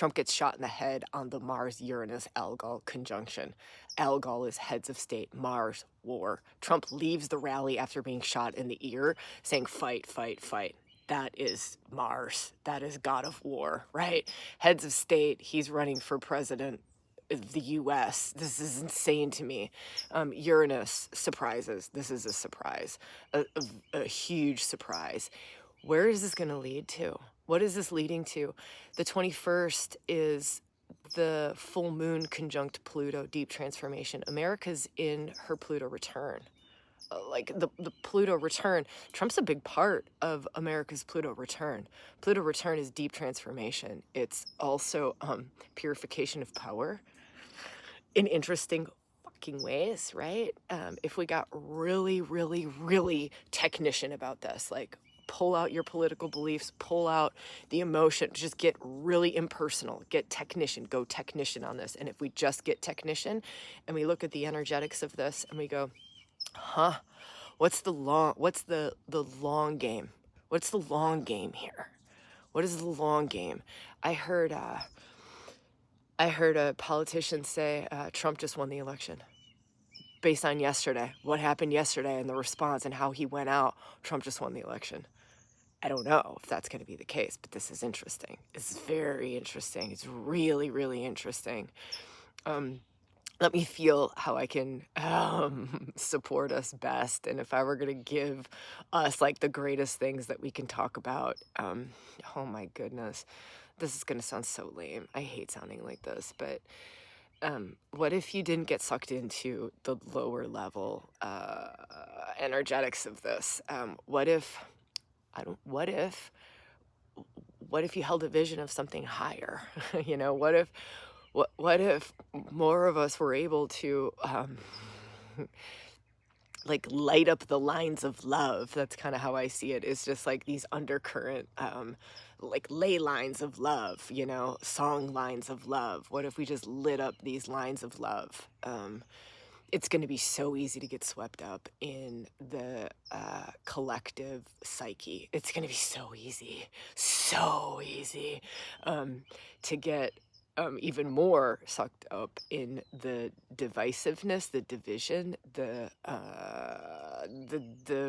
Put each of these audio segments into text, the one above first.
Trump gets shot in the head on the Mars Uranus Algol conjunction. Algol is heads of state, Mars, war. Trump leaves the rally after being shot in the ear, saying, fight, fight, fight. That is Mars. That is God of war, right? Heads of state, he's running for president of the US. This is insane to me. Uranus, surprises. This is a surprise, a huge surprise. Where is this going to lead to? What is this leading to? The 21st is the full moon conjunct Pluto, deep transformation. America's in her Pluto return. Like the Pluto return, Trump's a big part of America's Pluto return. Pluto return is deep transformation. It's also purification of power in interesting fucking ways, right? If we got really, really, really technician about this, like pull out your political beliefs, pull out the emotion, just get really impersonal, get technician, go technician on this. And if we just get technician and we look at the energetics of this and we go, huh, what's the long game? What's the long game here? What is the long game? I heard a politician say Trump just won the election. Based on yesterday, what happened yesterday and the response and how he went out, Trump just won the election. I don't know if that's going to be the case, but this is interesting. It's very interesting. It's really, really interesting. Let me feel how I can support us best. And if I were going to give us like the greatest things that we can talk about, oh my goodness, this is going to sound so lame. I hate sounding like this, but what if you didn't get sucked into the lower level energetics of this? What if you held a vision of something higher? You know, what if more of us were able to like light up the lines of love? That's kind of how I see it. It's just like these undercurrent like ley lines of love, you know, song lines of love. What if we just lit up these lines of love? It's going to be so easy to get swept up in the collective psyche. It's going to be so easy to get even more sucked up in the divisiveness, the division, the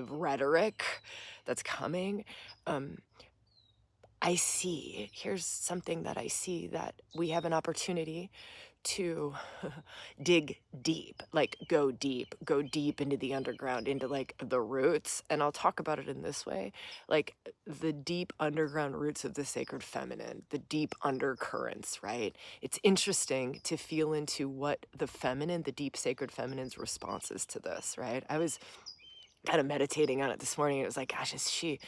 rhetoric that's coming. Here's something that I see, that we have an opportunity to dig deep, like go deep into the underground, into like the roots. And I'll talk about it in this way, like the deep underground roots of the sacred feminine, the deep undercurrents, right? It's interesting to feel into what the feminine, the deep sacred feminine's responses to this, right? I was kind of meditating on it this morning. It was like, gosh, is she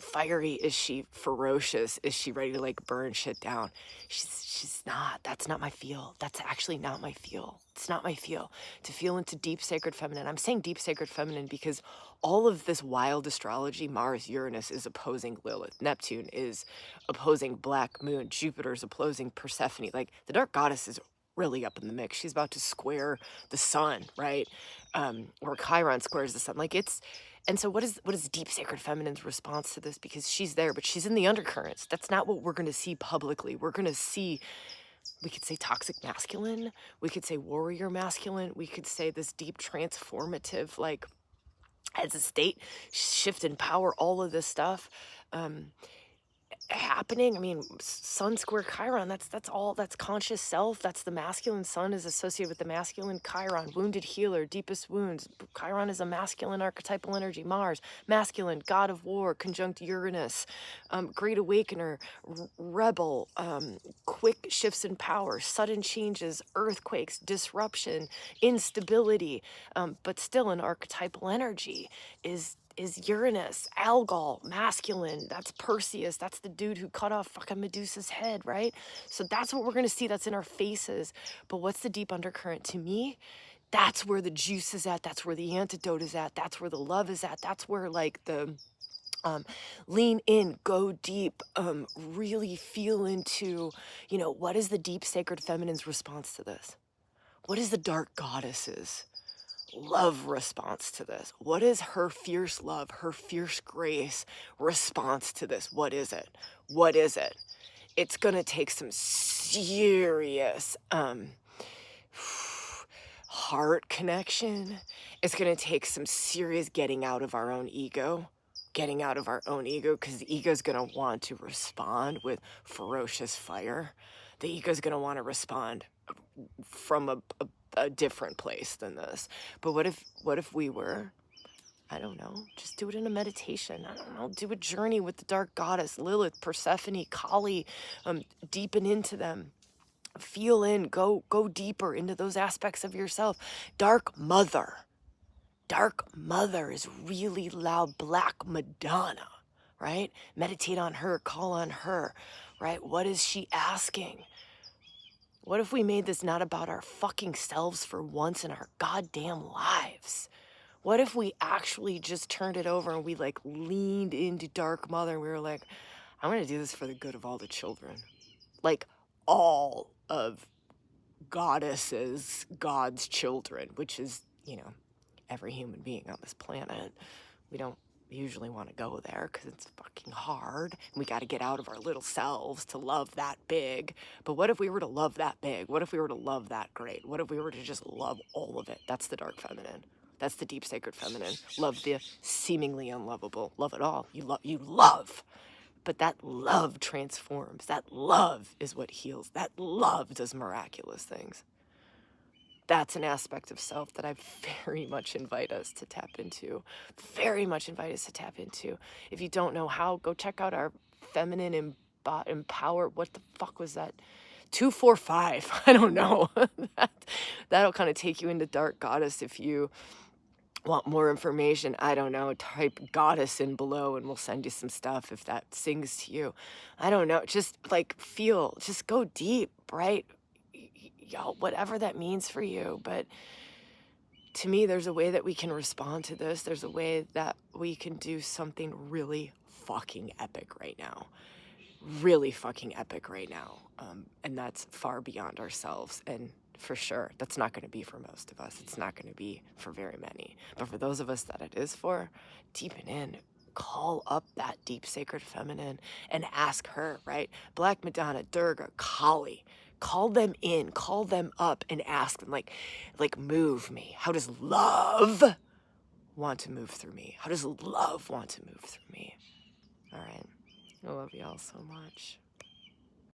fiery? Is she ferocious? Is she ready to like burn shit down? She's not. That's not my feel. That's actually not my feel. It's not my feel. To feel into deep sacred feminine. I'm saying deep sacred feminine because all of this wild astrology, Mars, Uranus is opposing Lilith. Neptune is opposing Black Moon. Jupiter is opposing Persephone. Like the dark goddess is really up in the mix. She's about to square the sun, right? Or Chiron squares the sun. Like it's, and so what is deep sacred feminine's response to this? Because she's there, but she's in the undercurrents. That's not what we're going to see publicly. We're going to see, we could say toxic masculine. We could say warrior masculine. We could say this deep transformative, like as a state shift in power, all of this stuff. Happening. I mean, sun square Chiron, that's all, that's conscious self. That's the masculine. Sun is associated with the masculine. Chiron, wounded healer, deepest wounds. Chiron is a masculine archetypal energy. Mars, masculine, god of war, conjunct Uranus, great awakener, rebel, quick shifts in power, sudden changes, earthquakes, disruption, instability, but still an archetypal energy is Uranus, Algol, masculine. That's Perseus. That's the dude who cut off fucking Medusa's head, right? So that's what we're going to see. That's in our faces. But what's the deep undercurrent to me? That's where the juice is at. That's where the antidote is at. That's where the love is at. That's where like the lean in, go deep, really feel into, you know, what is the deep sacred feminine's response to this? What is the dark goddess's love response to this? What is her fierce love, her fierce grace response to this? What is it? What is it? It's going to take some serious heart connection. It's going to take some serious getting out of our own ego. Getting out of our own ego, because the ego is going to want to respond with ferocious fire. The ego is going to want to respond from a different place than this. But what if we were, I don't know, just do it in a meditation. I don't know, do a journey with the dark goddess, Lilith, Persephone, Kali, deepen into them. Feel in, go deeper into those aspects of yourself. Dark Mother is really loud. Black Madonna, right? Meditate on her, call on her, right? What is she asking? What if we made this not about our fucking selves for once in our goddamn lives? What if we actually just turned it over and we like leaned into Dark Mother and we were like, I'm gonna do this for the good of all the children. Like all of goddesses, God's children, which is, you know, every human being on this planet. We don't usually want to go there because it's fucking hard. We got to get out of our little selves to love that big. But what if we were to love that big? What if we were to love that great? What if we were to just love all of it? That's the dark feminine. That's the deep sacred feminine. Love the seemingly unlovable. Love it all. You love. But that love transforms. That love is what heals. That love does miraculous things. That's an aspect of self that I very much invite us to tap into. Very much invite us to tap into. If you don't know how, go check out our feminine empower. What the fuck was that? 245. I don't know. That'll kind of take you into Dark Goddess if you want more information. I don't know. Type goddess in below and we'll send you some stuff if that sings to you. I don't know. Just like feel, just go deep, right? Y'all, whatever that means for you. But to me, there's a way that we can respond to this. There's a way that we can do something really fucking epic right now. Really fucking epic right now. And that's far beyond ourselves. And for sure, that's not going to be for most of us. It's not going to be for very many. But for those of us that it is for, deepen in. Call up that deep sacred feminine and ask her, right? Black Madonna, Durga, Kali. Call them in, call them up and ask them, like move me. How does love want to move through me? How does love want to move through me? All right. I love y'all so much.